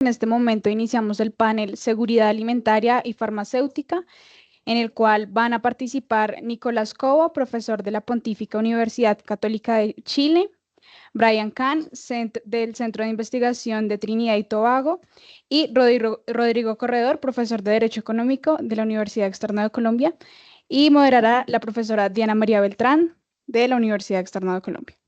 En este momento iniciamos el panel Seguridad Alimentaria y Farmacéutica, en el cual van a participar Nicolás Cobo, profesor de la Pontificia Universidad Católica de Chile, Bryan del Centro de Investigación de Trinidad y Tobago, y Rodrigo Corredor, profesor de Derecho Económico de la Universidad Externado de Colombia, y moderará la profesora Diana María Beltrán de la Universidad Externado de Colombia.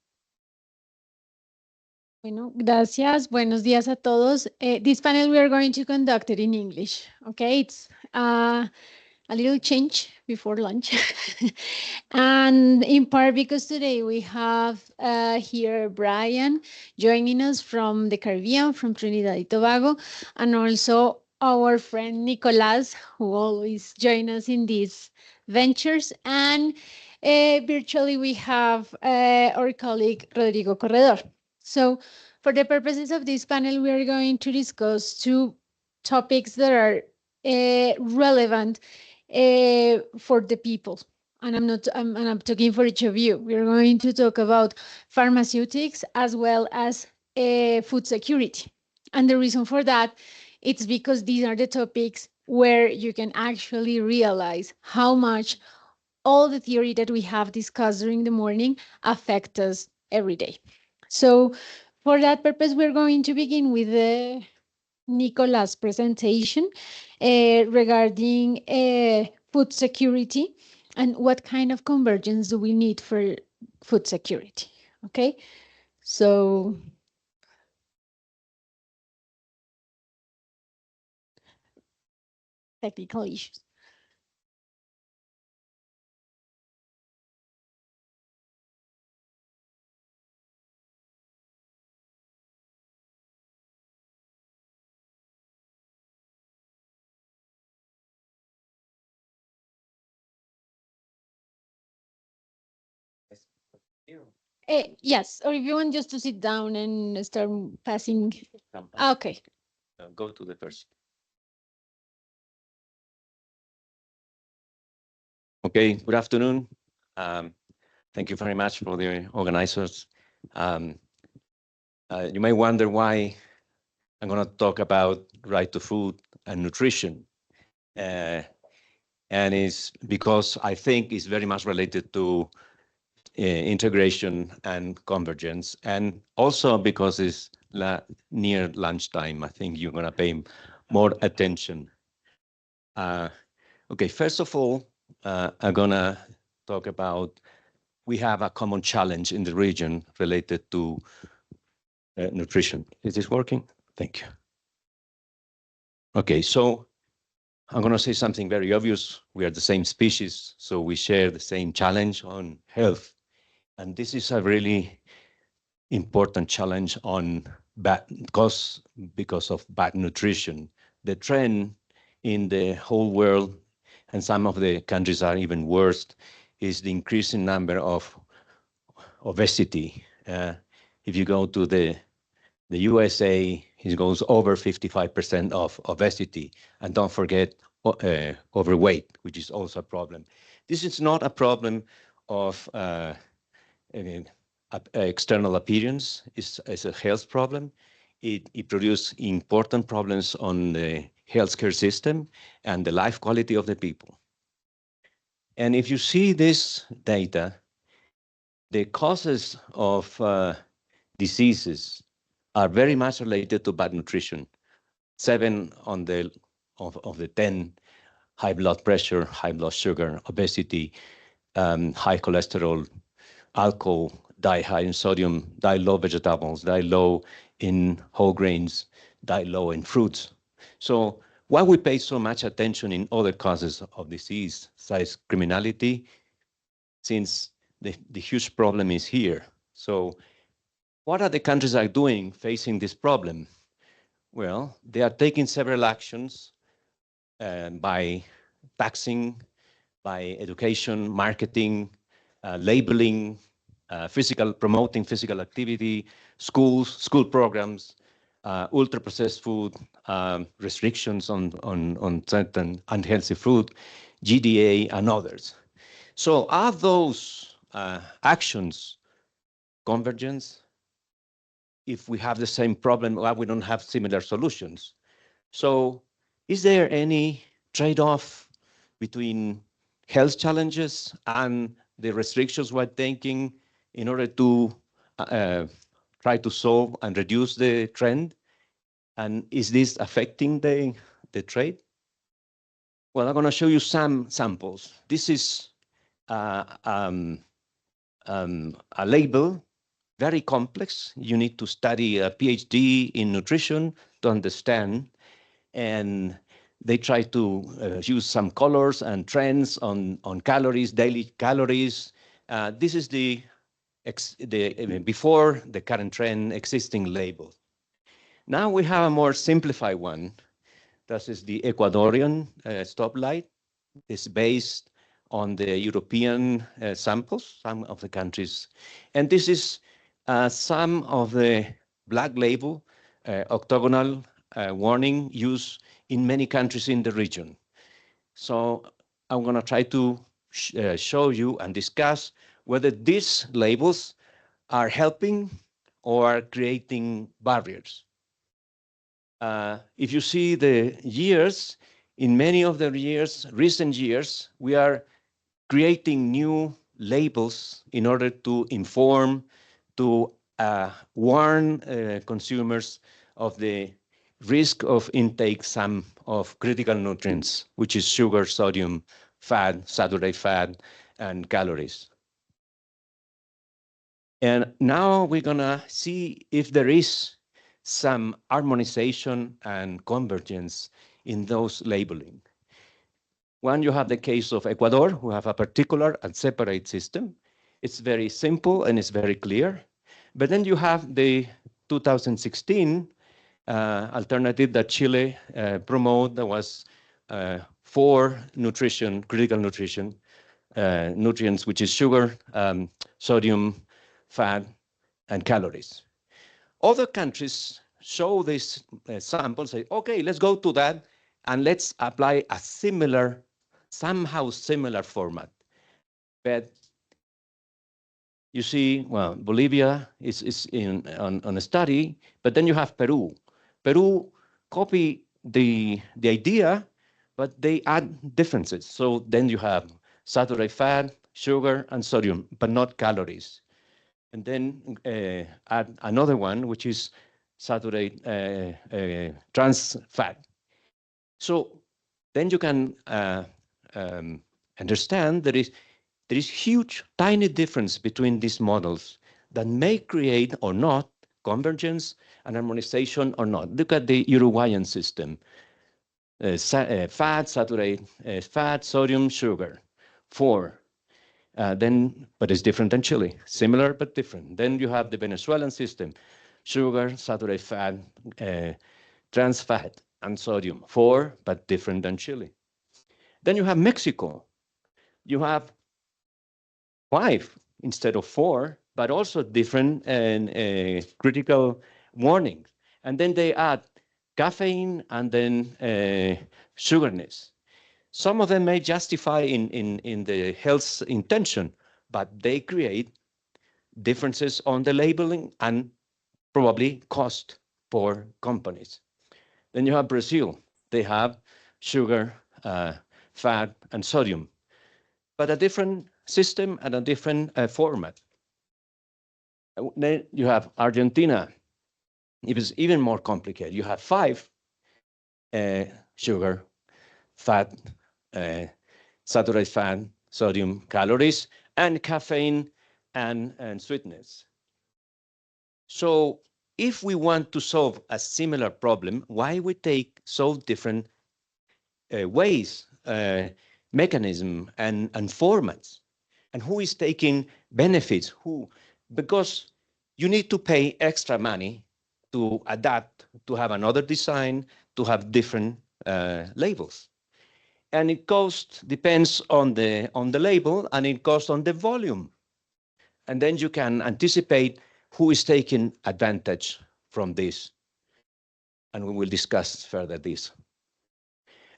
Bueno, gracias. Buenos días a todos. This panel we are going to conduct it in English. Okay, it's a little change before lunch. And in part because today we have here Bryan joining us from the Caribbean, from Trinidad and Tobago, and also our friend Nicolás, who always join us in these ventures. And virtually we have our colleague Rodrigo Corredor. So for the purposes of this panel, we are going to discuss two topics that are relevant for the people. And I'm talking for each of you. We're going to talk about pharmaceutics as well as food security. And the reason for that, it's because these are the topics where you can actually realize how much all the theory that we have discussed during the morning affect us every day. So for that purpose, we're going to begin with the Nicolás presentation regarding food security and what kind of convergence do we need for food security. Okay, so technical issues. Yes, or if you want just to sit down and start passing. Okay. Go to the first. Okay, good afternoon. Thank you very much for the organizers. You may wonder why I'm going to talk about right to food and nutrition. And it's because I think it's very much related to integration and convergence, and also because it's near lunchtime. I think you're going to pay more attention. Okay, first of all, I'm going to talk about we have a common challenge in the region related to nutrition. Is this working? Thank you. Okay, so I'm going to say something very obvious. We are the same species, so we share the same challenge on health. And this is a really important challenge on because of bad nutrition. The trend in the whole world, and some of the countries are even worse, is the increasing number of obesity. If you go to the USA, it goes over 55% of obesity. And don't forget overweight, which is also a problem. This is not a problem of external appearance. It's a health problem. It produces important problems on the healthcare system and the life quality of the people. And if you see this data, the causes of diseases are very much related to bad nutrition. 7 of the 10, high blood pressure, high blood sugar, obesity, high cholesterol, alcohol, die high in sodium, die low vegetables, die low in whole grains, die low in fruits. So why we pay so much attention in other causes of disease, such as criminality, since the huge problem is here. So what are the countries are doing facing this problem? Well, they are taking several actions by taxing, by education, marketing, labeling, promoting physical activity, school programs, ultra-processed food, restrictions on certain unhealthy food, GDA, and others. So are those actions convergence? if we have the same problem, why we don't have similar solutions. So is there any trade-off between health challenges and the restrictions we're taking in order to try to solve and reduce the trend? And is this affecting the trade? Well, I'm going to show you some samples. This is a label, very complex. You need to study a PhD in nutrition to understand. And they try to use some colors and trends on calories, daily calories. This is the before the current trend existing label. Now we have a more simplified one. This is the Ecuadorian stoplight. It's based on the European samples, some of the countries. And this is some of the black label, octagonal warning used in many countries in the region. So I'm going to try to show you and discuss whether these labels are helping or are creating barriers. If you see the years, in many of the years, recent years, we are creating new labels in order to inform, to warn consumers of the risk of intake some of critical nutrients, which is sugar, sodium, fat, saturated fat, and calories. And now we're gonna see if there is some harmonization and convergence in those labeling. One, you have the case of Ecuador, who have a particular and separate system. It's very simple and it's very clear. But then you have the 2016 alternative that Chile promoted. That was 4 nutrition, critical nutrition, nutrients, which is sugar, sodium, fat, and calories. Other countries show this sample, say, okay, let's go to that, and let's apply a similar, somehow similar format. But you see, well, Bolivia is on a study, but then you have Peru. Peru copy the idea, but they add differences. So then you have saturated fat, sugar, and sodium, but not calories. And then add another one, which is saturated trans fat. So then you can understand there is huge, tiny difference between these models that may create or not convergence and harmonization or not. Look at the Uruguayan system. Fat, saturated fat, sodium, sugar, 4. But it's different than Chile. Similar, but different. Then you have the Venezuelan system. Sugar, saturated fat, trans fat, and sodium. 4, but different than Chile. Then you have Mexico. You have 5 instead of 4, but also different critical warnings. And then they add caffeine and then sugarness. Some of them may justify in the health intention, but they create differences on the labeling and probably cost for companies. Then you have Brazil. They have sugar, fat, and sodium, but a different system and a different format. Then you have Argentina. It is even more complicated. You have 5 sugar, fat, saturated fat, sodium, calories, and caffeine and sweetness. So if we want to solve a similar problem, why we take so different ways, mechanism, and formats? And who is taking benefits? Who? Because you need to pay extra money to adapt, to have another design, to have different labels. And it cost depends on the label, and it costs on the volume. And then you can anticipate who is taking advantage from this. And we will discuss further this.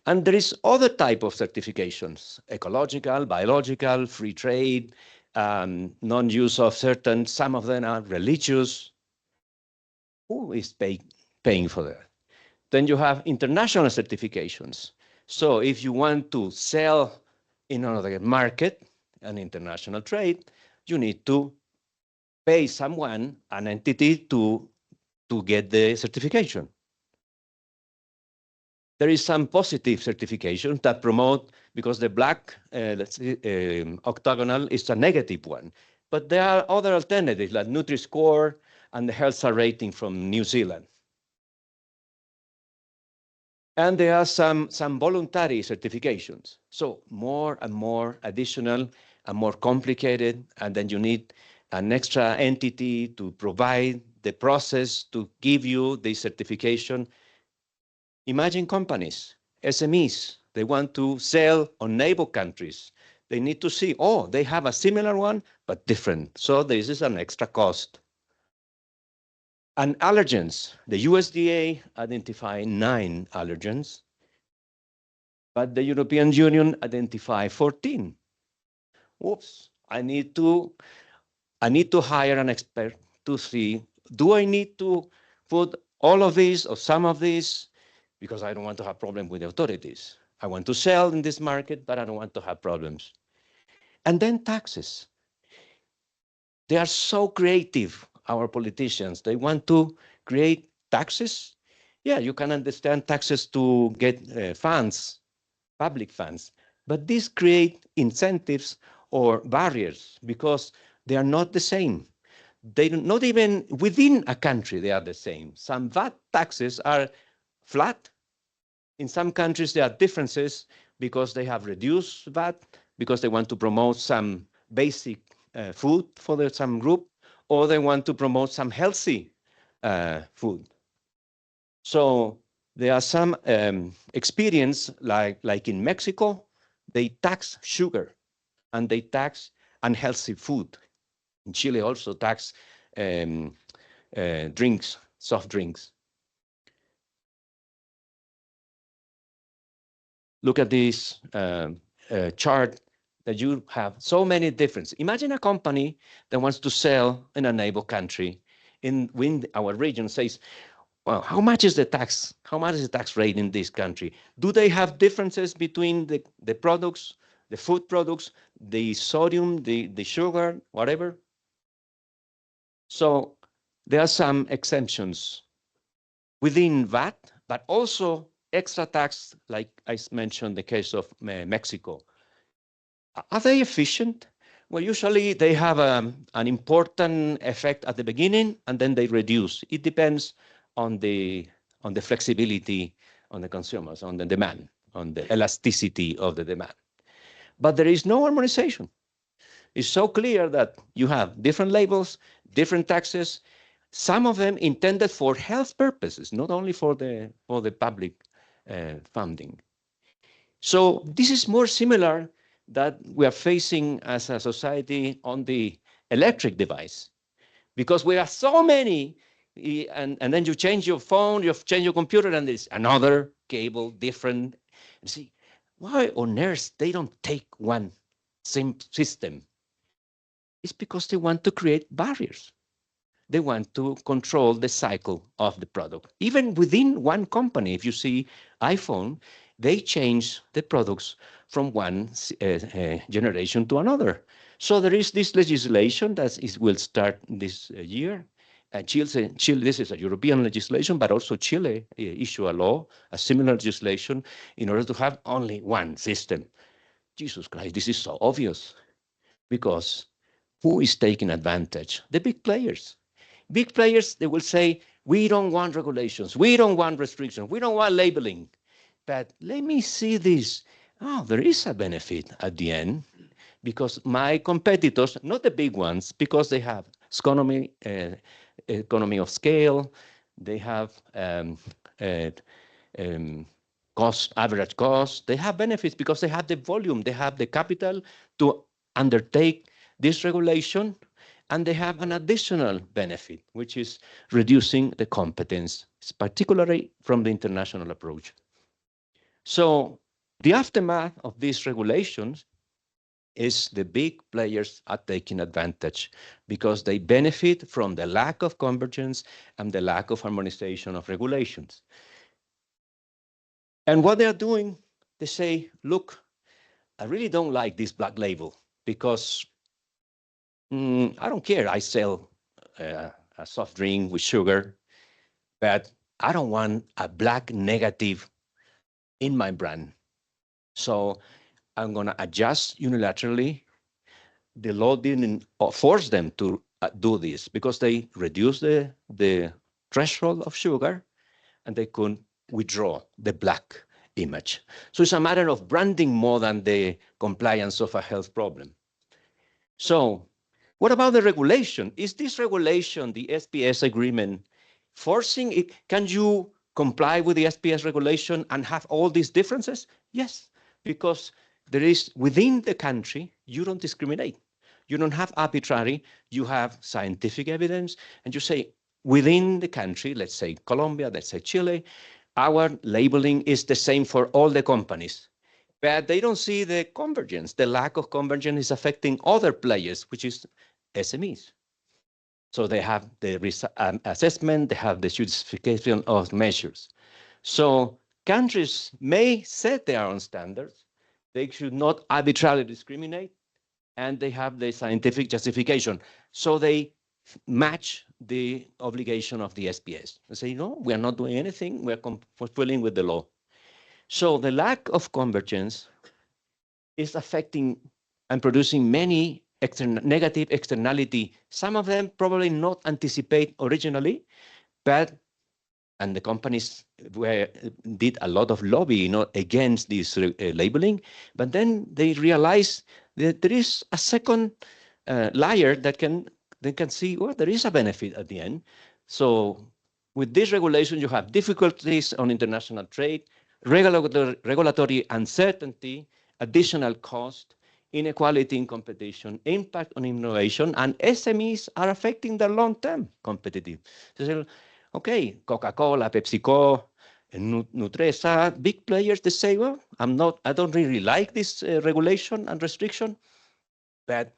And there is other type of certifications: ecological, biological, free trade, non-use of certain, some of them are religious. Who is paying for that? Then you have international certifications. So if you want to sell in another market, an international trade, you need to pay someone, an entity, to get the certification. There is some positive certifications that promote, because the black octagonal is a negative one. But there are other alternatives like Nutri-Score and the Health Star rating from New Zealand. And there are some voluntary certifications. So more and more additional and more complicated, and then you need an extra entity to provide the process to give you the certification. Imagine companies, SMEs, they want to sell on neighbor countries. They need to see, oh, they have a similar one, but different. So this is an extra cost. And allergens, the USDA identified 9 allergens, but the European Union identified 14. Whoops, I need to hire an expert to see, do I need to put all of these or some of these? Because I don't want to have problems with the authorities. I want to sell in this market, but I don't want to have problems. And then taxes. They are so creative, our politicians. They want to create taxes. Yeah, you can understand taxes to get funds, public funds, but these create incentives or barriers because they are not the same. They don't, not even within a country, they are the same. Some VAT taxes are flat. In some countries, there are differences because they have reduced VAT, because they want to promote some basic food for some group, or they want to promote some healthy food. So there are some experience, like in Mexico, they tax sugar and they tax unhealthy food. In Chile also tax drinks, soft drinks. Look at this chart that you have so many differences. Imagine a company that wants to sell in a neighbor country. When our region says, well, how much is the tax? How much is the tax rate in this country? Do they have differences between the products, the food products, the sodium, the sugar, whatever? So there are some exemptions within VAT, but also extra tax, like I mentioned the case of Mexico. Are they efficient? Well, usually they have an important effect at the beginning and then they reduce. It depends on the flexibility on the consumers, on the demand, on the elasticity of the demand. But there is no harmonization. It's so clear that you have different labels, different taxes, some of them intended for health purposes, not only for the public funding. So this is more similar that we are facing as a society on the electric device, because we have so many, and then you change your phone, you change your computer, and there's another cable, different. You see, why on earth they don't take one same system? It's because they want to create barriers. They want to control the cycle of the product. Even within one company, if you see iPhone, they change the products from one generation to another. So there is this legislation that will start this year. Chile, this is a European legislation, but also Chile issue a law, a similar legislation, in order to have only one system. Jesus Christ, this is so obvious. Because who is taking advantage? The big players. Big players, they will say, we don't want regulations, we don't want restrictions, we don't want labeling. But let me see this. Oh, there is a benefit at the end, because my competitors, not the big ones, because they have economy of scale, they have average cost, they have benefits because they have the volume, they have the capital to undertake this regulation, and they have an additional benefit, which is reducing the competence, particularly from the international approach. So the aftermath of these regulations is the big players are taking advantage because they benefit from the lack of convergence and the lack of harmonization of regulations. And what they're doing, they say, look, I really don't like this black label because I don't care. I sell a soft drink with sugar, but I don't want a black negative in my brand. So I'm going to adjust unilaterally. The law didn't force them to do this because they reduced the threshold of sugar and they could withdraw the black image. So it's a matter of branding more than the compliance of a health problem. So what about the regulation? Is this regulation, the SPS agreement, forcing it? Can you comply with the SPS regulation and have all these differences? Yes, because there is within the country, you don't discriminate. You don't have arbitrary, you have scientific evidence, and you say within the country, let's say Colombia, let's say Chile, our labeling is the same for all the companies. But they don't see the convergence. The lack of convergence is affecting other players, which is SMEs. So they have the assessment, they have the justification of measures. So countries may set their own standards. They should not arbitrarily discriminate, and they have the scientific justification. So they match the obligation of the SPS. They say, no, we are not doing anything. We are fulfilling with the law. So the lack of convergence is affecting and producing many negative externality. Some of them probably not anticipate originally, but and the companies did a lot of lobbying against this labeling, but then they realize that there is a second layer that they can see, well, there is a benefit at the end. So with this regulation, you have difficulties on international trade, regulatory uncertainty, additional cost, inequality in competition, impact on innovation, and SMEs are affecting their long-term competitive. So, okay, Coca-Cola, PepsiCo, Nutresa, big players, they say, well, I don't really like this regulation and restriction, but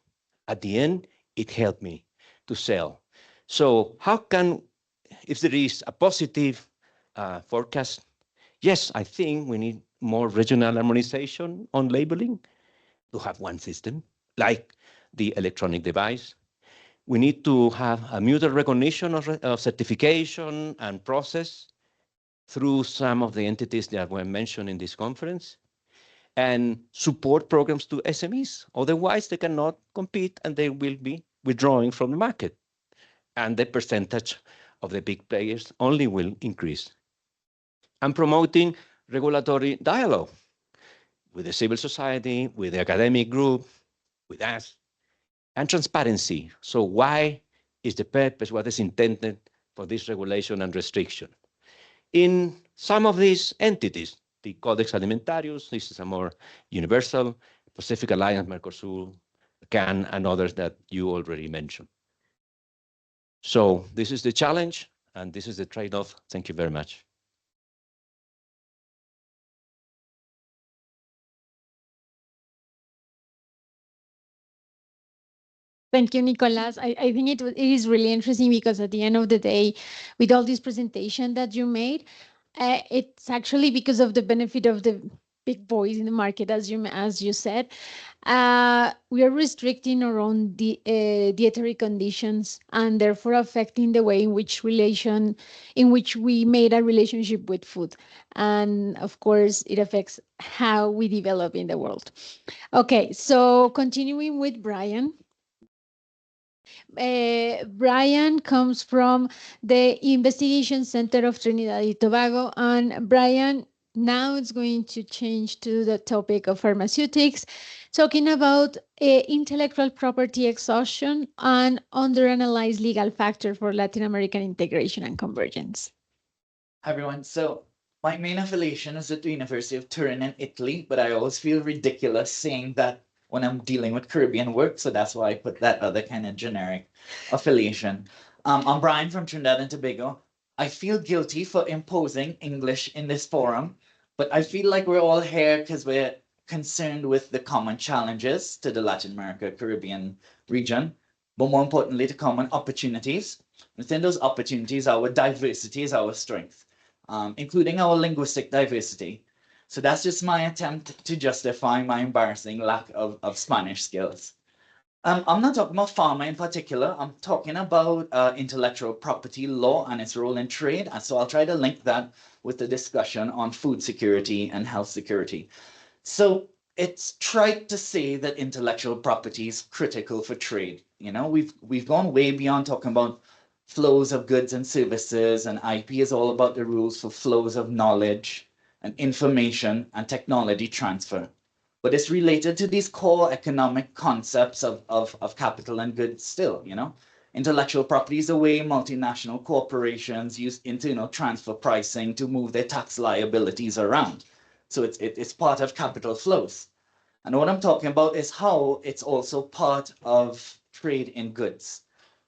at the end, it helped me to sell. So how can, if there is a positive forecast, yes, I think we need more regional harmonization on labeling to have one system, like the electronic device. We need to have a mutual recognition of certification and process through some of the entities that were mentioned in this conference, and support programs to SMEs. Otherwise, they cannot compete and they will be withdrawing from the market. And the percentage of the big players only will increase. And promoting regulatory dialogue with the civil society, with the academic group, with us, and transparency. So why is the purpose, what is intended for this regulation and restriction? In some of these entities, the Codex Alimentarius, this is a more universal, Pacific Alliance, Mercosur, CAN, and others that you already mentioned. So this is the challenge, and this is the trade-off. Thank you very much. Thank you, Nicolás. I think it is really interesting because at the end of the day, with all this presentation that you made, it's actually because of the benefit of the big boys in the market, as you said. We are restricting our own dietary conditions and therefore affecting the way in which we made a relationship with food. And of course, it affects how we develop in the world. Okay, so continuing with Bryan. Bryan comes from the Investigation Center of Trinidad and Tobago, and Bryan now is going to change to the topic of pharmaceutics, talking about intellectual property exhaustion and underanalyzed legal factor for Latin American integration and convergence. Hi, everyone. So my main affiliation is at the University of Turin in Italy, but I always feel ridiculous saying that when I'm dealing with Caribbean work, so that's why I put that other kind of generic affiliation. I'm Bryan from Trinidad and Tobago. I feel guilty for imposing English in this forum, but I feel like we're all here because we're concerned with the common challenges to the Latin America, Caribbean region, but more importantly, the common opportunities. Within those opportunities, our diversity is our strength, including our linguistic diversity. So that's just my attempt to justify my embarrassing lack of Spanish skills. I'm not talking about pharma in particular. I'm talking about intellectual property law and its role in trade. And so I'll try to link that with the discussion on food security and health security. So it's trite to say that intellectual property is critical for trade. You know, we've gone way beyond talking about flows of goods and services, and IP is all about the rules for flows of knowledge and information and technology transfer. But it's related to these core economic concepts of capital and goods still, you know. Intellectual property is the way multinational corporations use internal transfer pricing to move their tax liabilities around. So it's part of capital flows. And what I'm talking about is how it's also part of trade in goods.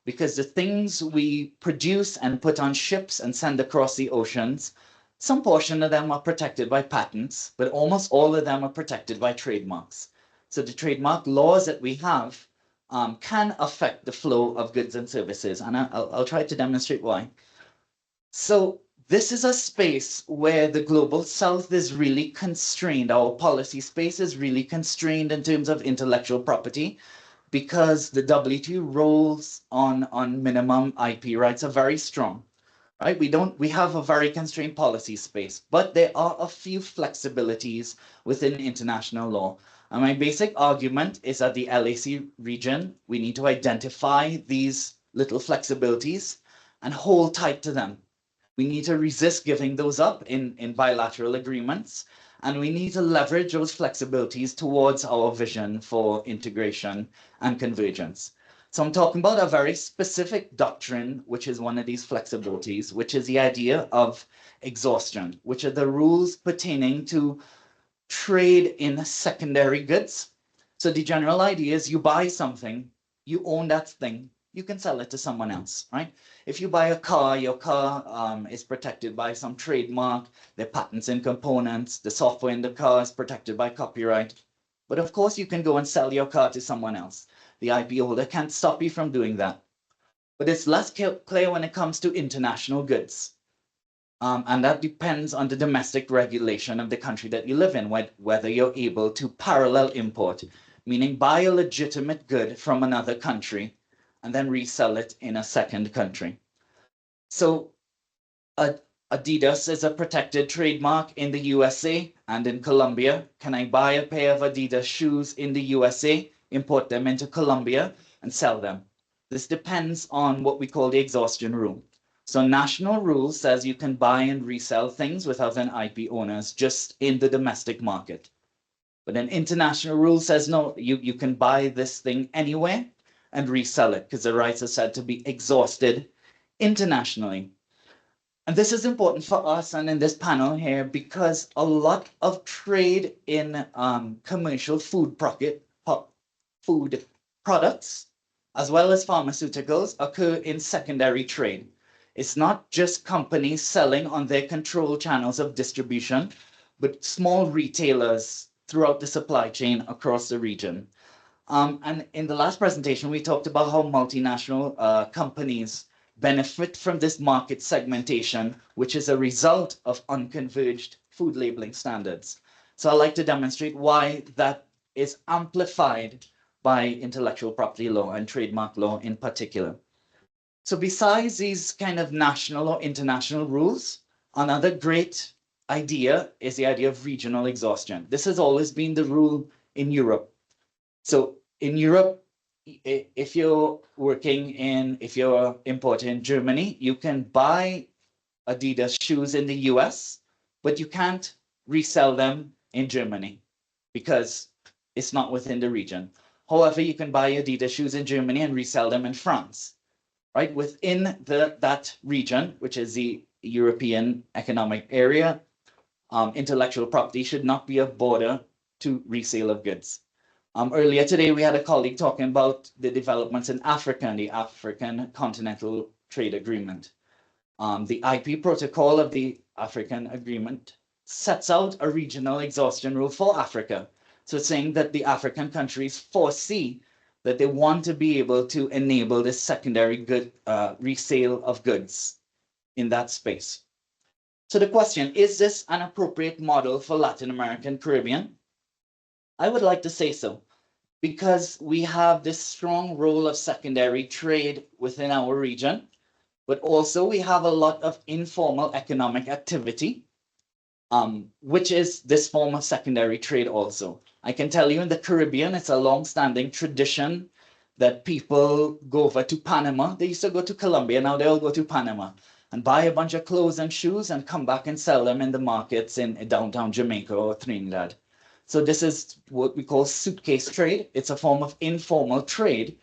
Because the things we produce and put on ships and send across the oceans, some portion of them are protected by patents, but almost all of them are protected by trademarks. So the trademark laws that we have can affect the flow of goods and services, and I'll try to demonstrate why. So this is a space where the global south is really constrained. Our policy space is really constrained in terms of intellectual property, because the WTO rules on minimum IP rights are very strong. Right? We have a very constrained policy space, but there are a few flexibilities within international law. And my basic argument is that the LAC region, we need to identify these little flexibilities and hold tight to them. We need to resist giving those up in bilateral agreements, and we need to leverage those flexibilities towards our vision for integration and convergence. So I'm talking about a very specific doctrine, which is one of these flexibilities, which is the idea of exhaustion, which are the rules pertaining to trade in secondary goods. So the general idea is you buy something, you own that thing, you can sell it to someone else, right? If you buy a car, your car is protected by some trademark, the patents and components, the software in the car is protected by copyright. But of course, you can go and sell your car to someone else. The IP holder can't stop you from doing that. But it's less clear when it comes to international goods. And that depends on the domestic regulation of the country that you live in, whether you're able to parallel import, meaning buy a legitimate good from another country and then resell it in a second country. So Adidas is a protected trademark in the USA and in Colombia. Can I buy a pair of Adidas shoes in the USA, import them into Colombia, and sell them? This depends on what we call the exhaustion rule. So national rule says you can buy and resell things without an IP owners just in the domestic market. But an international rule says, no, you can buy this thing anywhere and resell it because the rights are said to be exhausted internationally. And this is important for us and in this panel here because a lot of trade in commercial food products, as well as pharmaceuticals, occur in secondary trade. It's not just companies selling on their controlled channels of distribution, but small retailers throughout the supply chain across the region. And in the last presentation, we talked about how multinational companies benefit from this market segmentation, which is a result of unconverged food labeling standards. So I'd like to demonstrate why that is amplified by intellectual property law and trademark law in particular. So besides these kind of national or international rules, another great idea is the idea of regional exhaustion. This has always been the rule in Europe. So in Europe, if you're importing in Germany, you can buy Adidas shoes in the US, but you can't resell them in Germany because it's not within the region. However, you can buy Adidas shoes in Germany and resell them in France, right? Within that region, which is the European Economic Area, intellectual property should not be a border to resale of goods. Earlier today, we had a colleague talking about the developments in Africa and the African Continental Trade Agreement. The IP protocol of the African Agreement sets out a regional exhaustion rule for Africa. So it's saying that the African countries foresee that they want to be able to enable this secondary good resale of goods in that space. So the question, is this an appropriate model for Latin America and Caribbean? I would like to say so, because we have this strong role of secondary trade within our region, but also we have a lot of informal economic activity, which is this form of secondary trade also. I can tell you in the Caribbean, it's a long-standing tradition that people go over to Panama. They used to go to Colombia, now they all go to Panama and buy a bunch of clothes and shoes and come back and sell them in the markets in downtown Jamaica or Trinidad. So this is what we call suitcase trade. It's a form of informal trade,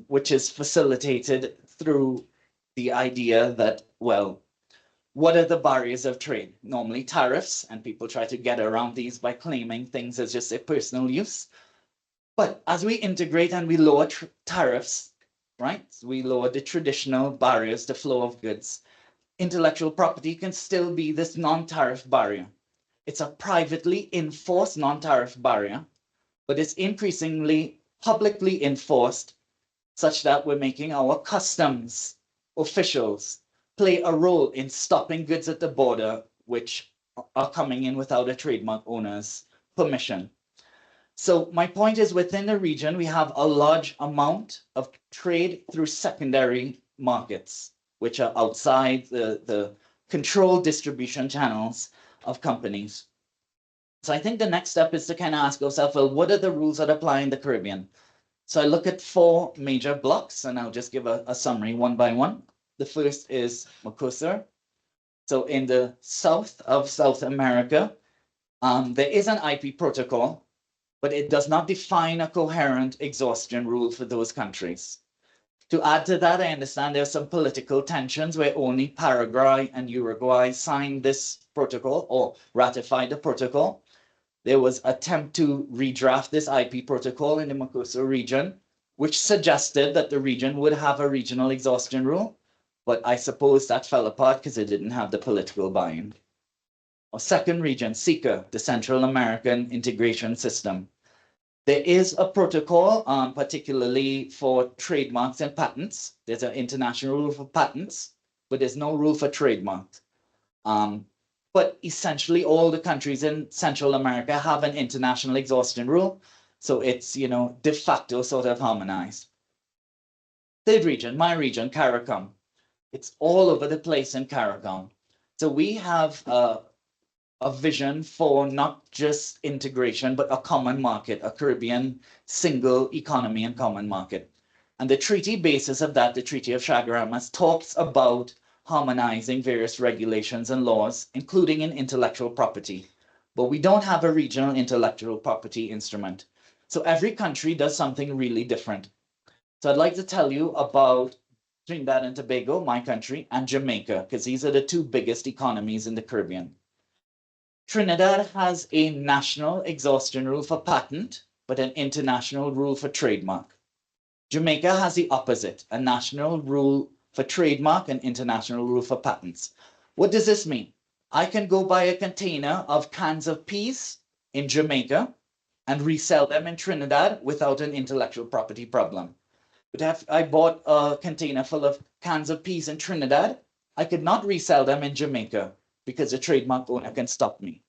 which is facilitated through the idea that, well, what are the barriers of trade? Normally tariffs, and people try to get around these by claiming things as just a personal use. But as we integrate and we lower tariffs, right? We lower the traditional barriers to flow of goods. Intellectual property can still be this non-tariff barrier. It's a privately enforced non-tariff barrier, but it's increasingly publicly enforced such that we're making our customs officials play a role in stopping goods at the border which are coming in without a trademark owner's permission. So my point is, within the region, we have a large amount of trade through secondary markets, which are outside the controlled distribution channels of companies. So I think the next step is to kind of ask yourself, well, what are the rules that apply in the Caribbean? So I look at 4 major blocks, and I'll just give a summary one by one. The first is Mercosur. So in the south of South America, there is an IP protocol, but it does not define a coherent exhaustion rule for those countries. To add to that, I understand there are some political tensions where only Paraguay and Uruguay signed this protocol or ratified the protocol. There was an attempt to redraft this IP protocol in the Mercosur region, which suggested that the region would have a regional exhaustion rule, but I suppose that fell apart because it didn't have the political buy-in. Our second region, SICA, the Central American Integration System. There is a protocol, particularly for trademarks and patents. There's an international rule for patents, but there's no rule for trademarks. But essentially all the countries in Central America have an international exhaustion rule. So it's, de facto sort of harmonized. Third region, my region, CARICOM. It's all over the place in CARICOM. So we have a vision for not just integration, but a common market, a Caribbean single economy and common market. And the treaty basis of that, the Treaty of Chaguaramas, talks about harmonizing various regulations and laws, including in intellectual property. But we don't have a regional intellectual property instrument. So every country does something really different. So I'd like to tell you about Trinidad and Tobago, my country, and Jamaica, because these are the 2 biggest economies in the Caribbean. Trinidad has a national exhaustion rule for patent, but an international rule for trademark. Jamaica has the opposite, a national rule for trademark and international rule for patents. What does this mean? I can go buy a container of cans of peas in Jamaica and resell them in Trinidad without an intellectual property problem. But if I bought a container full of cans of peas in Trinidad, I could not resell them in Jamaica because the trademark owner can stop me.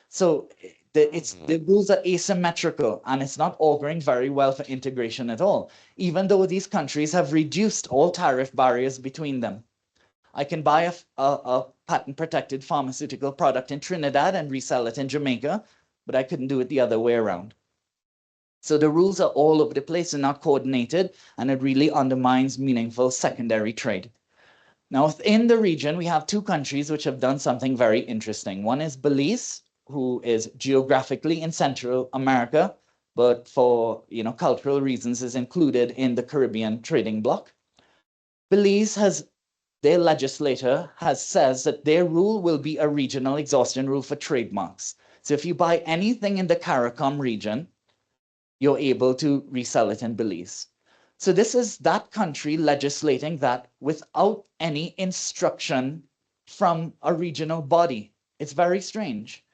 So the rules are asymmetrical, and it's not auguring very well for integration at all, even though these countries have reduced all tariff barriers between them. I can buy a patent-protected pharmaceutical product in Trinidad and resell it in Jamaica, but I couldn't do it the other way around. So the rules are all over the place and not coordinated, and it really undermines meaningful secondary trade. Now, within the region, we have 2 countries which have done something very interesting. One is Belize, who is geographically in Central America, but for cultural reasons is included in the Caribbean trading bloc. Belize their legislator says that their rule will be a regional exhaustion rule for trademarks. So if you buy anything in the CARICOM region, you're able to resell it in Belize. So this is that country legislating that without any instruction from a regional body. It's very strange.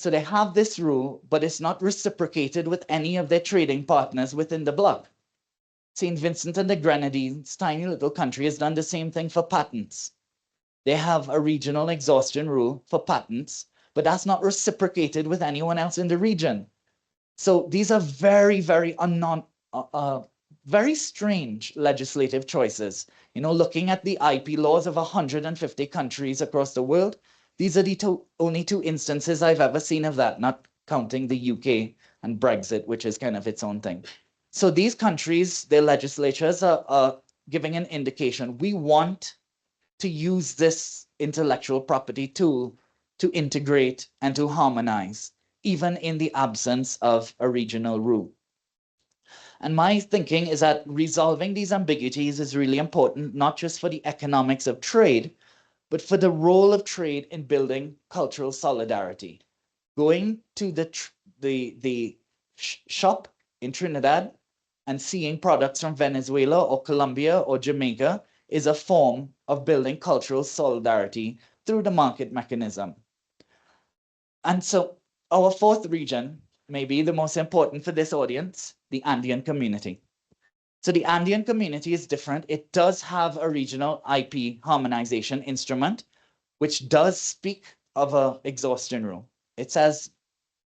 So they have this rule, but it's not reciprocated with any of their trading partners within the bloc. St. Vincent and the Grenadines, tiny little country, has done the same thing for patents. They have a regional exhaustion rule for patents, but that's not reciprocated with anyone else in the region. So these are very, very very strange legislative choices. You know, looking at the IP laws of 150 countries across the world, these are the only two instances I've ever seen of that, not counting the UK and Brexit, which is kind of its own thing. So these countries, their legislatures are giving an indication. We want to use this intellectual property tool to integrate and to harmonize, even in the absence of a regional rule. And my thinking is that resolving these ambiguities is really important, not just for the economics of trade, but for the role of trade in building cultural solidarity. Going to the shop in Trinidad and seeing products from Venezuela or Colombia or Jamaica is a form of building cultural solidarity through the market mechanism. And so our fourth region, maybe the most important for this audience, the Andean community. So the Andean community is different. It does have a regional IP harmonization instrument, which does speak of an exhaustion rule. It says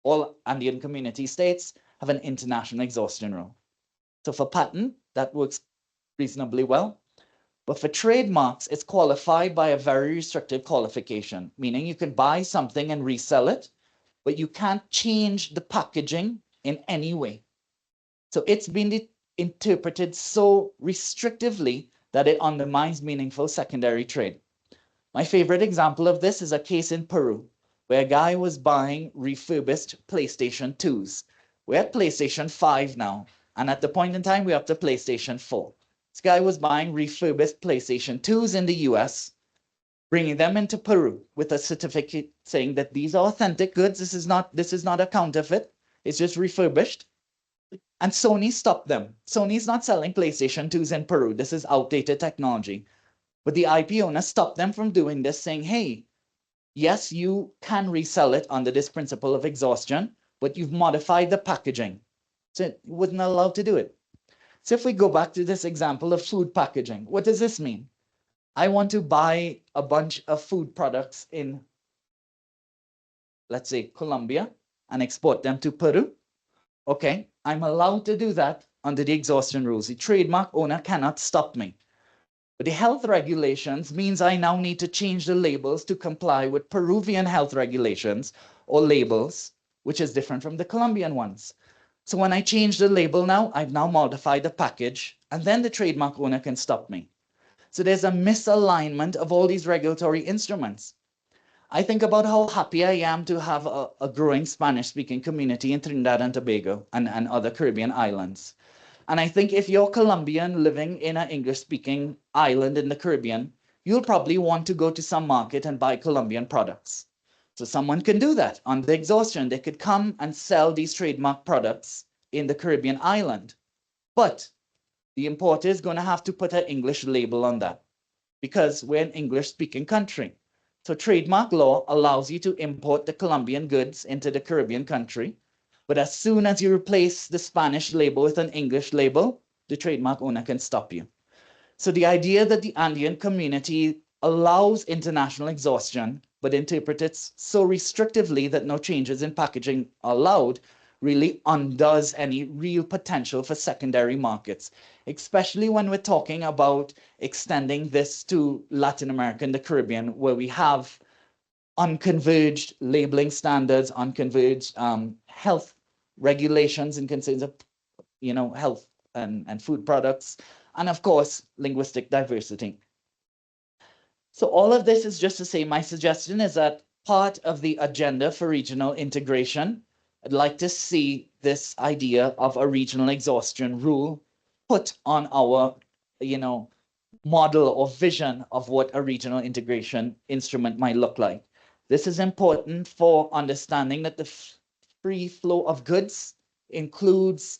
all Andean community states have an international exhaustion rule. So for patent, that works reasonably well. But for trademarks, it's qualified by a very restrictive qualification, meaning you can buy something and resell it, but you can't change the packaging in any way. So it's been interpreted so restrictively that it undermines meaningful secondary trade. My favorite example of this is a case in Peru, where a guy was buying refurbished PlayStation 2s. We're at PlayStation 5 now, and at the point in time, we're up to PlayStation 4. This guy was buying refurbished PlayStation 2s in the US, bringing them into Peru with a certificate saying that these are authentic goods. This is not a counterfeit. It's just refurbished. And Sony stopped them. Sony's not selling PlayStation 2s in Peru. This is outdated technology. But the IP owner stopped them from doing this, saying, hey, yes, you can resell it under this principle of exhaustion, but you've modified the packaging. So you wouldn't allow to do it. So if we go back to this example of food packaging, what does this mean? I want to buy a bunch of food products in, let's say, Colombia and export them to Peru. Okay, I'm allowed to do that under the exhaustion rules. The trademark owner cannot stop me. But the health regulations means I now need to change the labels to comply with Peruvian health regulations or labels, which is different from the Colombian ones. So when I change the label now, I've now modified the package, and then the trademark owner can stop me. So there's a misalignment of all these regulatory instruments. I think about how happy I am to have a growing Spanish-speaking community in Trinidad and Tobago and other Caribbean islands. And I think if you're Colombian living in an English-speaking island in the Caribbean, you'll probably want to go to some market and buy Colombian products. So someone can do that on the exhaustion. They could come and sell these trademark products in the Caribbean island. But the importer is going to have to put an English label on that because we're an English-speaking country. So trademark law allows you to import the Colombian goods into the Caribbean country. But as soon as you replace the Spanish label with an English label, the trademark owner can stop you. So the idea that the Andean community allows international exhaustion, but interprets it so restrictively that no changes in packaging are allowed, really undoes any real potential for secondary markets, especially when we're talking about extending this to Latin America and the Caribbean, where we have unconverged labeling standards, unconverged health regulations in concerns of, health and food products, and of course, linguistic diversity. So all of this is just to say, my suggestion is that part of the agenda for regional integration, I'd like to see this idea of a regional exhaustion rule put on our, model or vision of what a regional integration instrument might look like. This is important for understanding that the free flow of goods includes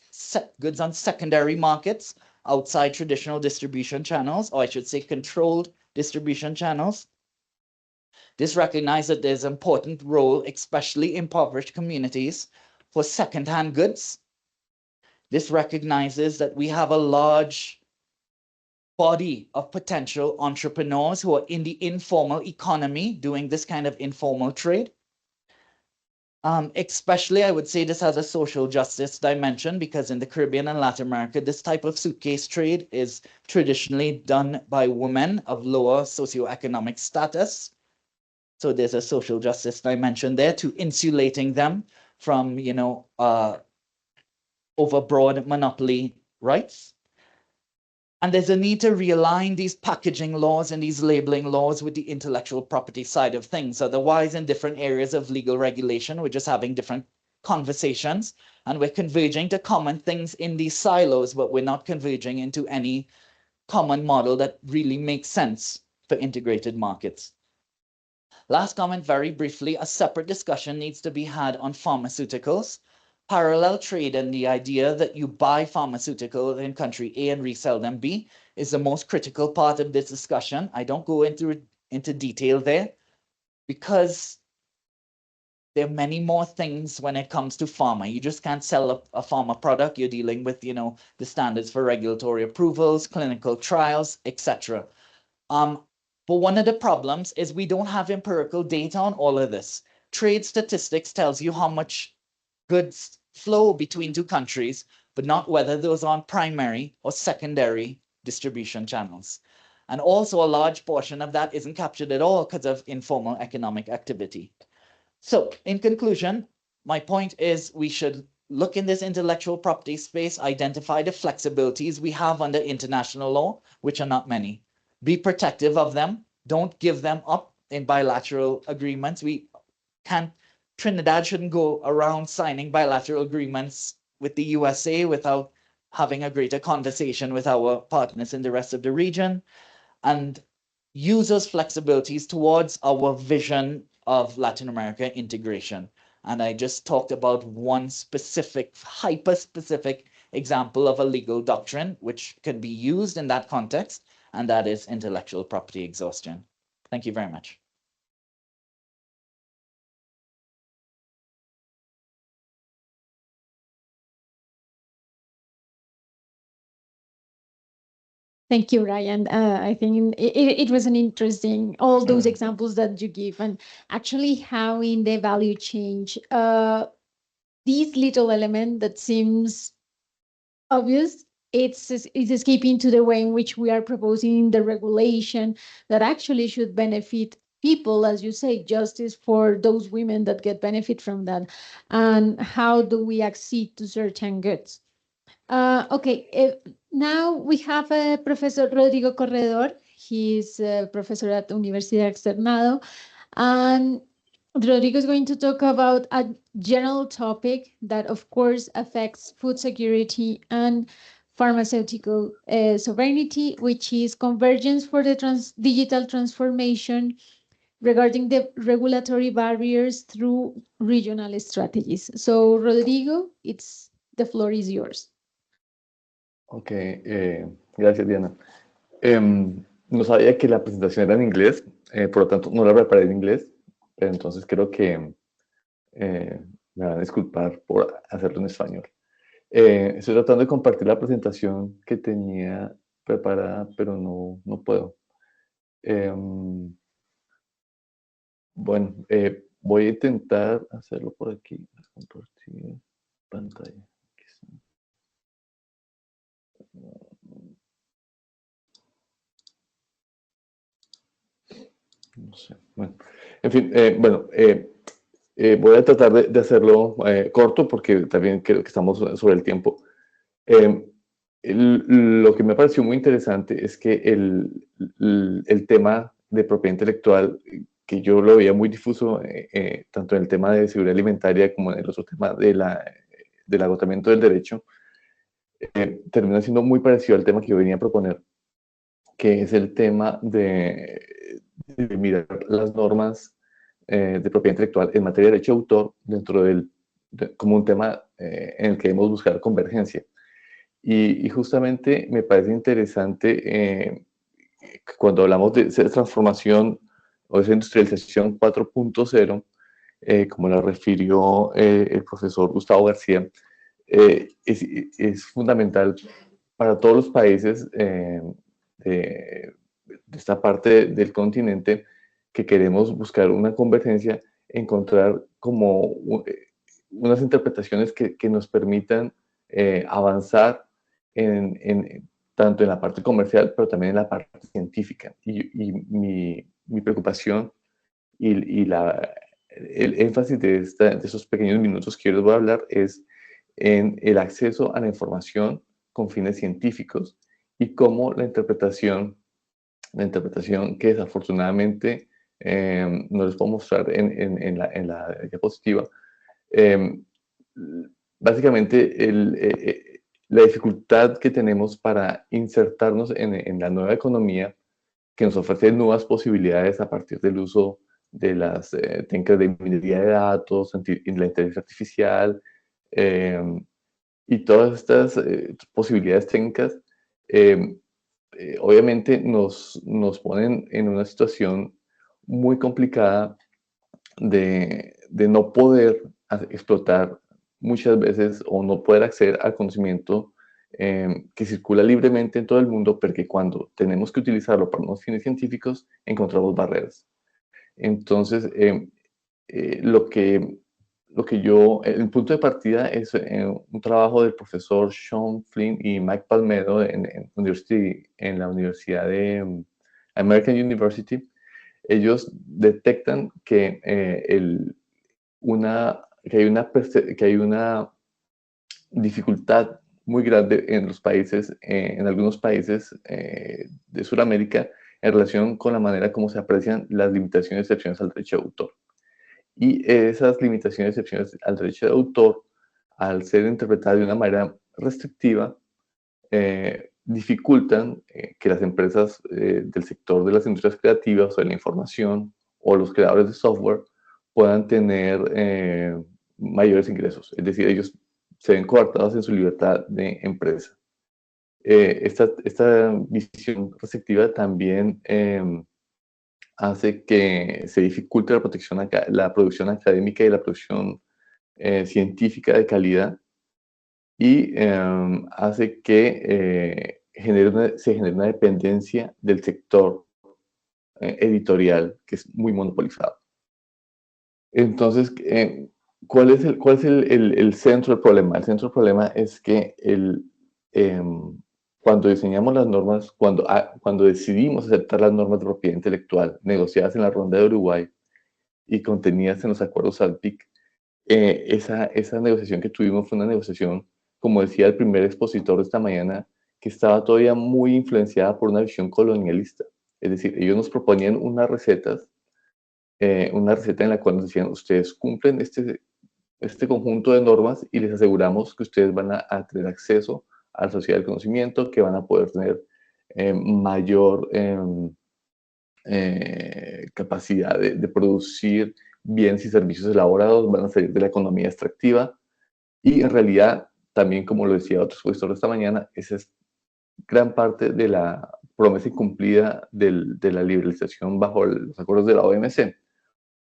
goods on secondary markets outside traditional distribution channels, or I should say controlled distribution channels. This recognizes that there's an important role, especially in impoverished communities, for second-hand goods. This recognizes that we have a large body of potential entrepreneurs who are in the informal economy doing this kind of informal trade. Especially, I would say this has a social justice dimension because in the Caribbean and Latin America, this type of suitcase trade is traditionally done by women of lower socioeconomic status. So there's a social justice dimension there to insulating them from, overbroad monopoly rights. And there's a need to realign these packaging laws and these labeling laws with the intellectual property side of things. Otherwise, in different areas of legal regulation, we're just having different conversations and we're converging to common things in these silos, but we're not converging into any common model that really makes sense for integrated markets. Last comment, very briefly, a separate discussion needs to be had on pharmaceuticals. Parallel trade and the idea that you buy pharmaceuticals in country A and resell them B is the most critical part of this discussion. I don't go into detail there because there are many more things when it comes to pharma. You just can't sell a pharma product. You're dealing with, the standards for regulatory approvals, clinical trials, etc. But one of the problems is we don't have empirical data on all of this. Trade statistics tells you how much goods flow between two countries, but not whether those are on primary or secondary distribution channels. And also a large portion of that isn't captured at all because of informal economic activity. So in conclusion, my point is we should look in this intellectual property space, identify the flexibilities we have under international law, which are not many. Be protective of them. Don't give them up in bilateral agreements. Trinidad shouldn't go around signing bilateral agreements with the USA without having a greater conversation with our partners in the rest of the region, and use those flexibilities towards our vision of Latin America integration. And I just talked about one specific, hyper-specific example of a legal doctrine which can be used in that context, and that is intellectual property exhaustion. Thank you very much. Thank you, Bryan. I think it was an interesting, all those examples that you give, and actually how in the value chain, these little element that seems obvious, it's escaping to the way in which we are proposing the regulation that actually should benefit people, as you say, justice for those women that get benefit from that, and how do we accede to certain goods. Okay, now we have Professor Rodrigo Corredor. He's a professor at Universidad Externado, and Rodrigo is going to talk about a general topic that, of course, affects food security and pharmaceutical sovereignty, which is convergence for the digital transformation regarding the regulatory barriers through regional strategies. So, Rodrigo, the floor is yours. Ok, gracias, Diana. No sabía que la presentación era en inglés, por lo tanto no la preparé en inglés, pero entonces creo que me van a disculpar por hacerlo en español. Estoy tratando de compartir la presentación que tenía preparada, pero no puedo. Bueno, voy a intentar hacerlo por aquí. Compartir pantalla. No sé. Bueno, en fin, voy a tratar de hacerlo corto porque también creo que estamos sobre el tiempo. Lo que me pareció muy interesante es que el tema de propiedad intelectual, que yo lo veía muy difuso tanto en el tema de seguridad alimentaria como en el otro tema del agotamiento del derecho, termina siendo muy parecido al tema que yo venía a proponer, que es el tema de mirar las normas de propiedad intelectual en materia de derecho de autor dentro como un tema en el que debemos buscar convergencia. Y justamente me parece interesante cuando hablamos de transformación o esa industrialización 4.0, como la refirió el profesor Gustavo García, es fundamental para todos los países de esta parte del continente que queremos buscar una convergencia, encontrar como unas interpretaciones que nos permitan avanzar tanto en la parte comercial, pero también en la parte científica. Y mi preocupación y el énfasis de esos pequeños minutos que yo les voy a hablar es en el acceso a la información con fines científicos y cómo la interpretación que desafortunadamente no les puedo mostrar en la diapositiva, básicamente la dificultad que tenemos para insertarnos en la nueva economía que nos ofrece nuevas posibilidades a partir del uso de las técnicas de minería de datos, la inteligencia artificial, y todas estas posibilidades técnicas, obviamente nos ponen en una situación muy complicada de no poder explotar muchas veces o no poder acceder al conocimiento que circula libremente en todo el mundo, pero que cuando tenemos que utilizarlo para unos fines científicos encontramos barreras. Entonces, el punto de partida es un trabajo del profesor Sean Flynn y Mike Palmedo en la Universidad de American University. Ellos detectan que, hay una dificultad muy grande en los países, en algunos países de Sudamérica, en relación con la manera como se aprecian las limitaciones y excepciones al derecho de autor. Y esas limitaciones y excepciones al derecho de autor, al ser interpretadas de una manera restrictiva, dificultan que las empresas del sector de las industrias creativas o de la información o los creadores de software puedan tener mayores ingresos. Es decir, ellos se ven coartados en su libertad de empresa. Esta visión restrictiva también hace que se dificulte la producción académica y la producción científica de calidad, y hace que se genere una dependencia del sector editorial, que es muy monopolizado. Entonces, ¿cuál es el centro del problema? El centro del problema es que cuando diseñamos las normas, cuando decidimos aceptar las normas de propiedad intelectual negociadas en la ronda de Uruguay y contenidas en los acuerdos SALPIC, esa negociación que tuvimos fue una negociación, como decía el primer expositor de esta mañana, que estaba todavía muy influenciada por una visión colonialista. Es decir, ellos nos proponían unas recetas, una receta en la cual nos decían: ustedes cumplen este conjunto de normas y les aseguramos que ustedes van a tener acceso a la sociedad del conocimiento, que van a poder tener mayor capacidad de producir bienes y servicios elaborados, van a salir de la economía extractiva. Y en realidad, también, como lo decía otro expositor esta mañana, esa es gran parte de la promesa incumplida de la liberalización bajo los acuerdos de la OMC.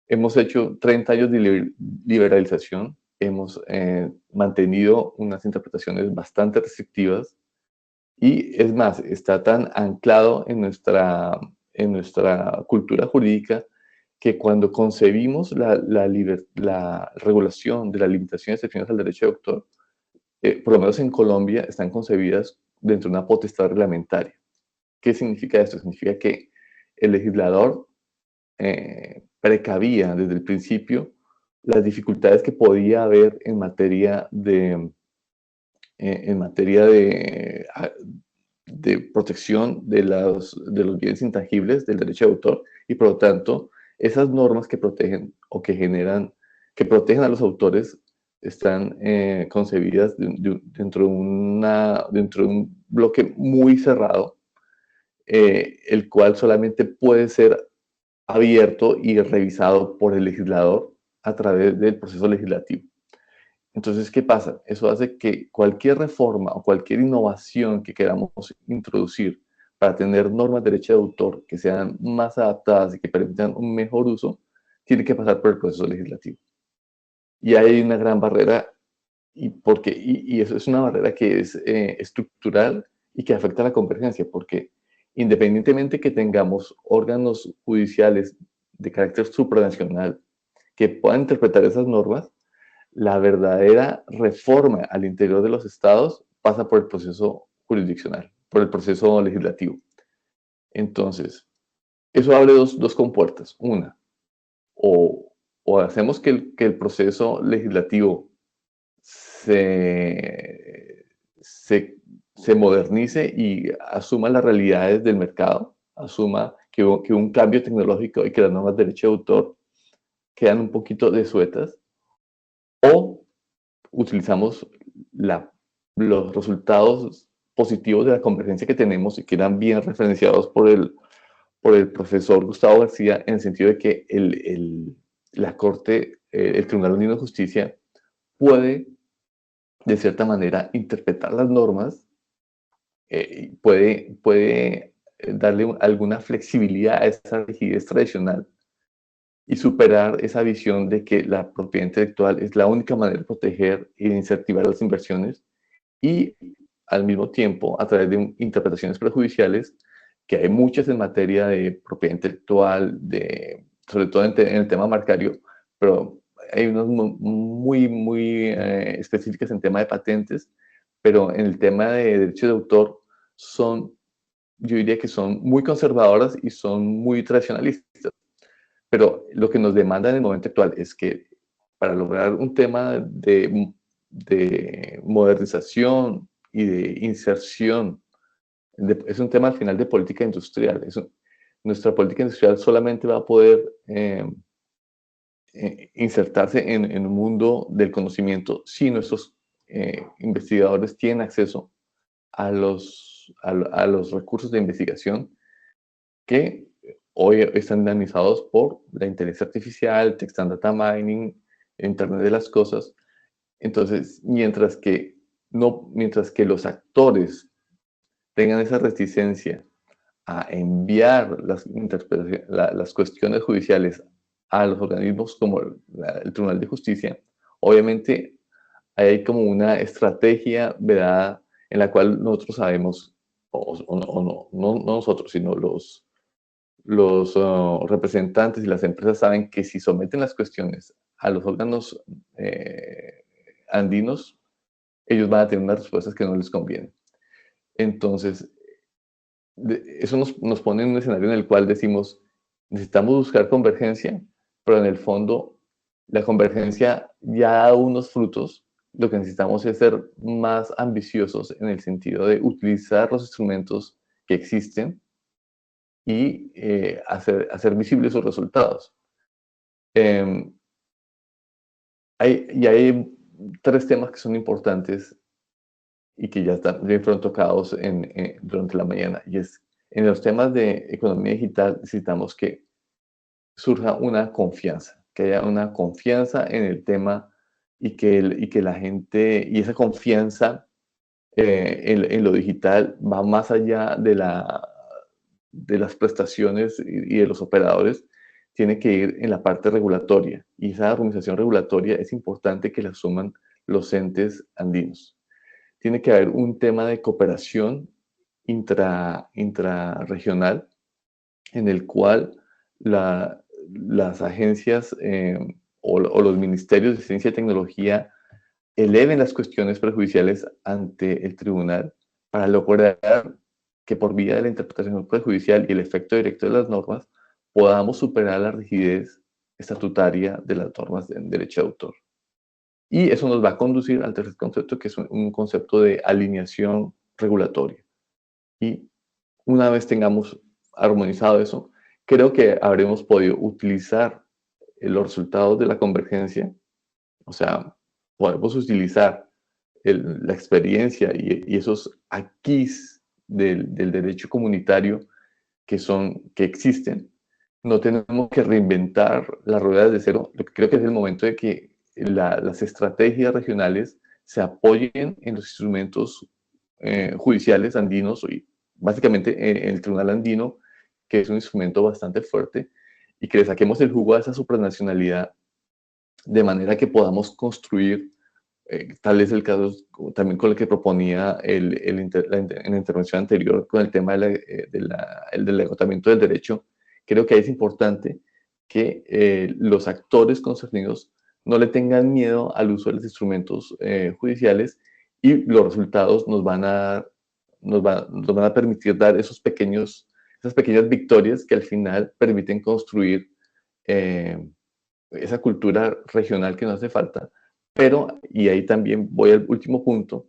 Hemos hecho 30 años de liberalización, hemos mantenido unas interpretaciones bastante restrictivas, y es más, está tan anclado en nuestra cultura jurídica que cuando concebimos la regulación de las limitaciones y excepciones al derecho de autor, por lo menos en Colombia, están concebidas dentro de una potestad reglamentaria. ¿Qué significa esto? Significa que el legislador precavía desde el principio las dificultades que podía haber en materia de protección de los bienes intangibles del derecho de autor, y por lo tanto esas normas que protegen o que protegen a los autores están concebidas dentro de un bloque muy cerrado, el cual solamente puede ser abierto y revisado por el legislador a través del proceso legislativo. Entonces, ¿qué pasa? Eso hace que cualquier reforma o cualquier innovación que queramos introducir para tener normas de derecho de autor que sean más adaptadas y que permitan un mejor uso, tiene que pasar por el proceso legislativo. Y hay una gran barrera, y eso es una barrera que es estructural y que afecta a la convergencia, porque independientemente que tengamos órganos judiciales de carácter supranacional que puedan interpretar esas normas, la verdadera reforma al interior de los estados pasa por el proceso jurisdiccional, por el proceso legislativo. Entonces, eso abre dos compuertas. Una, o hacemos que el proceso legislativo se modernice y asuma las realidades del mercado, asuma que un cambio tecnológico y que las normas de derecho de autor quedan un poquito desuetas, o utilizamos los resultados positivos de la convergencia que tenemos y que eran bien referenciados por el profesor Gustavo García, en el sentido de que la Corte, el Tribunal Andino de Justicia, puede, de cierta manera, interpretar las normas, puede darle alguna flexibilidad a esa rigidez tradicional y superar esa visión de que la propiedad intelectual es la única manera de proteger e incentivar las inversiones, y al mismo tiempo, a través de interpretaciones prejudiciales, que hay muchas en materia de propiedad intelectual, sobre todo en el tema marcario, pero hay unas muy específicas en tema de patentes, pero en el tema de derecho de autor yo diría que son muy conservadoras y son muy tradicionalistas. Pero lo que nos demanda en el momento actual es que para lograr un tema de modernización y de inserción, es un tema al final de política industrial. Nuestra política industrial solamente va a poder insertarse en un mundo del conocimiento si nuestros investigadores tienen acceso a los recursos de investigación que hoy están dinamizados por la inteligencia artificial, text and data mining, Internet de las cosas. Entonces, mientras que los actores tengan esa reticencia a enviar las cuestiones judiciales a los organismos como el Tribunal de Justicia, obviamente hay como una estrategia vedada en la cual nosotros sabemos, no nosotros, sino los representantes y las empresas saben que si someten las cuestiones a los órganos andinos, ellos van a tener unas respuestas que no les convienen. Entonces, eso nos pone en un escenario en el cual decimos, necesitamos buscar convergencia, pero en el fondo la convergencia ya ha dado unos frutos. Lo que necesitamos es ser más ambiciosos en el sentido de utilizar los instrumentos que existen y hacer visibles sus resultados. Hay tres temas que son importantes y que ya fueron tocados durante la mañana, y es, en los temas de economía digital necesitamos que surja una confianza, que haya una confianza en el tema y que la gente, y esa confianza en lo digital va más allá de las prestaciones y de los operadores, tiene que ir en la parte regulatoria, y esa armonización regulatoria es importante que la asuman los entes andinos. Tiene que haber un tema de cooperación intrarregional en el cual las agencias o los ministerios de ciencia y tecnología eleven las cuestiones prejudiciales ante el tribunal para lograr que por vía de la interpretación prejudicial y el efecto directo de las normas podamos superar la rigidez estatutaria de las normas de derecho de autor. Y eso nos va a conducir al tercer concepto, que es un concepto de alineación regulatoria. Y una vez tengamos armonizado eso, creo que habremos podido utilizar los resultados de la convergencia, o sea, podemos utilizar la experiencia y esos aquís del derecho comunitario que existen. No tenemos que reinventar la rueda desde cero. Lo que creo que es el momento de que las estrategias regionales se apoyen en los instrumentos judiciales andinos básicamente en el Tribunal Andino, que es un instrumento bastante fuerte, y que le saquemos el jugo a esa supranacionalidad de manera que podamos construir, tal es el caso también con el que proponía en la intervención anterior con el tema del agotamiento del derecho. Creo que ahí es importante que los actores concernidos no le tengan miedo al uso de los instrumentos judiciales, y los resultados nos van a permitir dar esas pequeñas victorias que al final permiten construir esa cultura regional que nos hace falta. Pero, y ahí también voy al último punto,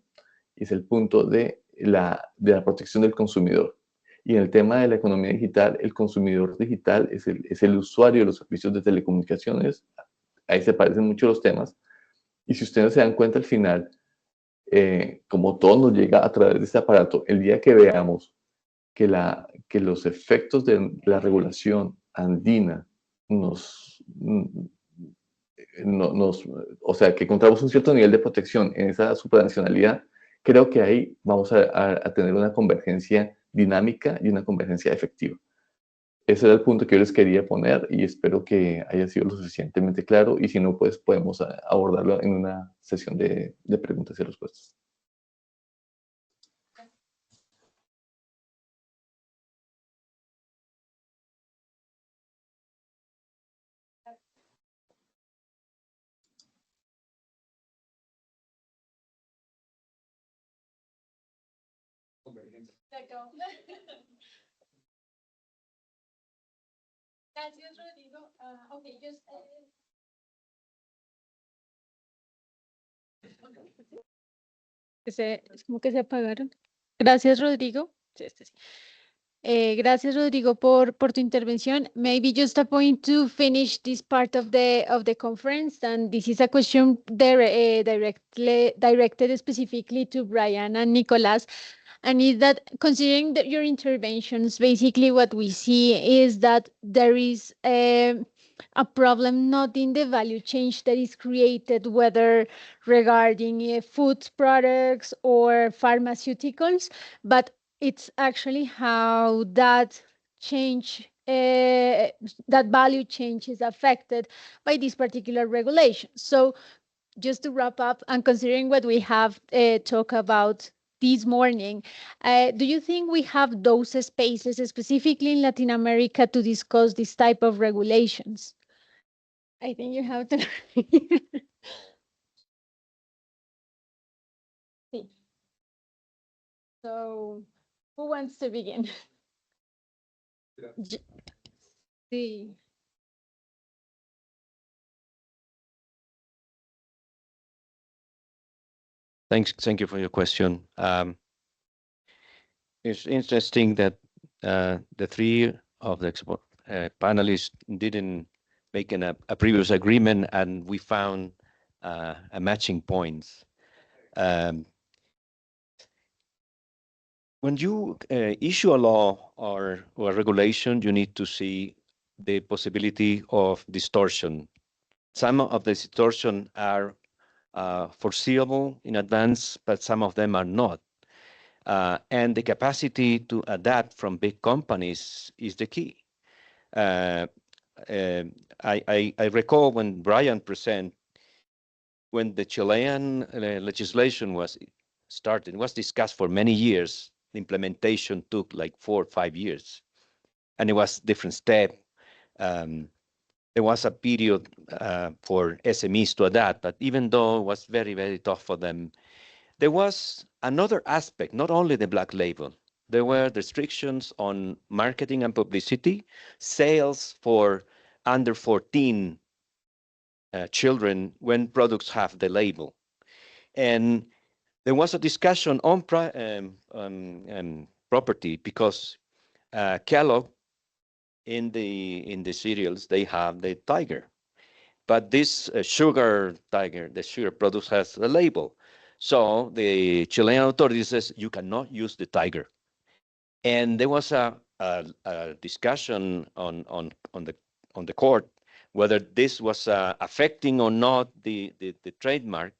y es el punto de la protección del consumidor. Y en el tema de la economía digital, el consumidor digital es el usuario de los servicios de telecomunicaciones. Ahí se parecen mucho los temas. Y si ustedes se dan cuenta al final, como todo nos llega a través de este aparato, el día que veamos que los efectos de la regulación andina o sea, que encontramos un cierto nivel de protección en esa supranacionalidad, creo que ahí vamos a tener una convergencia dinámica y una convergencia efectiva. Ese era el punto que yo les quería poner y espero que haya sido lo suficientemente claro, y si no, pues podemos abordarlo en una sesión de preguntas y respuestas. Gracias, Rodrigo. Okay, just es como que se apagaron. Gracias, Rodrigo. Sí, sí. Gracias, Rodrigo, por tu intervención. Maybe just a point to finish this part of the conference, and this is a question directed specifically to Bryan and Nicolás. And is that, considering your interventions, basically what we see is that there is a problem not in the value chain that is created, whether regarding food products or pharmaceuticals, but it's actually how that change, that value change is affected by this particular regulation. So just to wrap up, and considering what we have talked about this morning, do you think we have those spaces specifically in Latin America to discuss this type of regulations? I think you have to. Sí. So, who wants to begin? Sí. Thank you for your question. It's interesting that the three of the panelists didn't make a previous agreement, and we found a matching points. When you issue a law or a regulation, you need to see the possibility of distortion. Some of the distortion are foreseeable in advance, but some of them are not. And the capacity to adapt from big companies is the key. I recall when Bryan presented, when the Chilean legislation was started, it was discussed for many years. The implementation took like 4 or 5 years, and it was different step. There was a period for SMEs to adapt, but even though it was very, very tough for them, there was another aspect, not only the black label. There were restrictions on marketing and publicity, sales for under 14 children when products have the label. And there was a discussion on property because Kellogg, in the cereals, they have the tiger. But this sugar tiger, the sugar product has a label. So the Chilean authorities says you cannot use the tiger. And there was a discussion on the court whether this was affecting or not the trademark.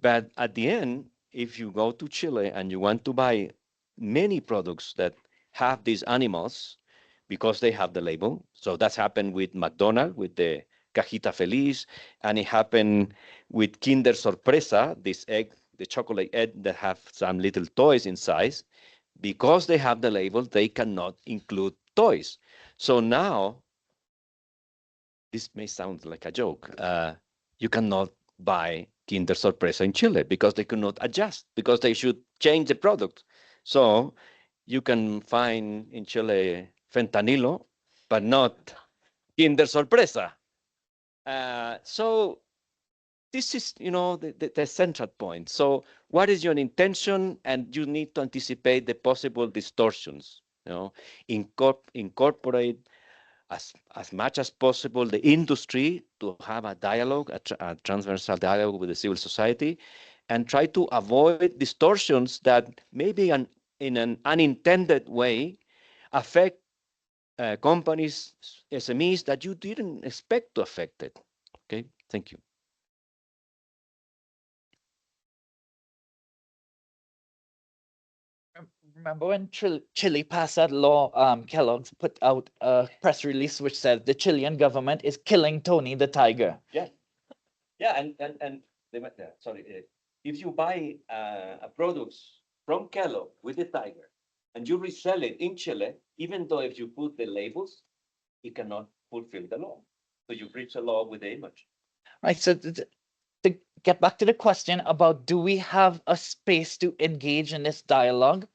But at the end, if you go to Chile and you want to buy many products that have these animals because they have the label. So that's happened with McDonald's, with the Cajita Feliz, and it happened with Kinder Sorpresa, this egg, the chocolate egg that have some little toys inside. Because they have the label, they cannot include toys. So now, this may sound like a joke. You cannot buy Kinder Sorpresa in Chile because they cannot adjust, because they should change the product. So you can find in Chile fentanilo, but not Kinder Sorpresa. So this is, the central point. So what is your intention? And you need to anticipate the possible distortions. Incorporate as much as possible the industry to have a dialogue, a transversal dialogue with the civil society, and try to avoid distortions that maybe in an unintended way affect companies, SMEs that you didn't expect to affect it. Okay, thank you. Remember when Chile passed that law, Kellogg's put out a press release which said the Chilean government is killing Tony the tiger. Yeah, and sorry, if you buy a products from Kellogg with the tiger and you resell it in Chile, even though if you put the labels, it cannot fulfill the law. So you breach the law with the image. Right, so to get back to the question about do we have a space to engage in this dialogue,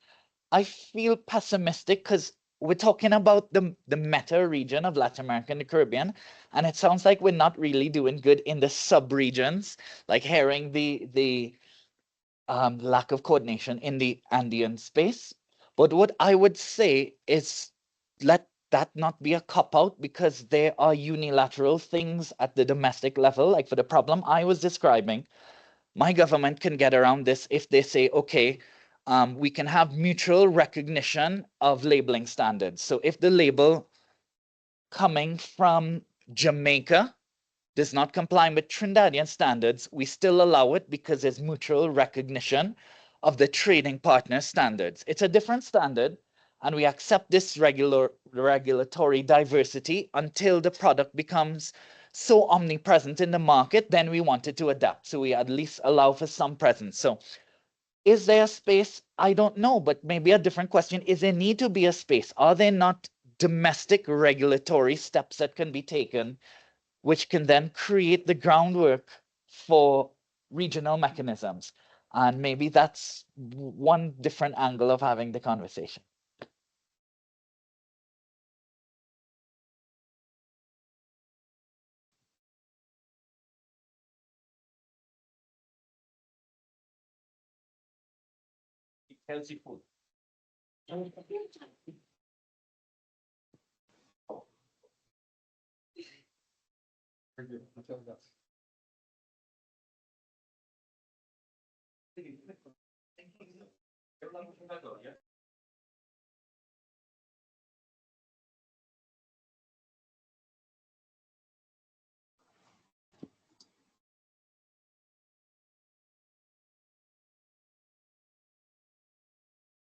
I feel pessimistic because we're talking about the meta region of Latin America and the Caribbean, and it sounds like we're not really doing good in the sub-regions, like hearing the lack of coordination in the Andean space. But what I would say is let that not be a cop-out, because there are unilateral things at the domestic level. Like for the problem I was describing, my government can get around this if they say, okay, we can have mutual recognition of labeling standards. So if the label coming from Jamaica does not comply with Trinidadian standards, we still allow it because there's mutual recognition of the trading partner standards. It's a different standard, and we accept this regulatory diversity until the product becomes so omnipresent in the market, then we wanted to adapt. So we at least allow for some presence. So is there a space? I don't know, but maybe a different question. Is there need to be a space? Are there not domestic regulatory steps that can be taken which can then create the groundwork for regional mechanisms? And maybe that's one different angle of having the conversation. Healthy food.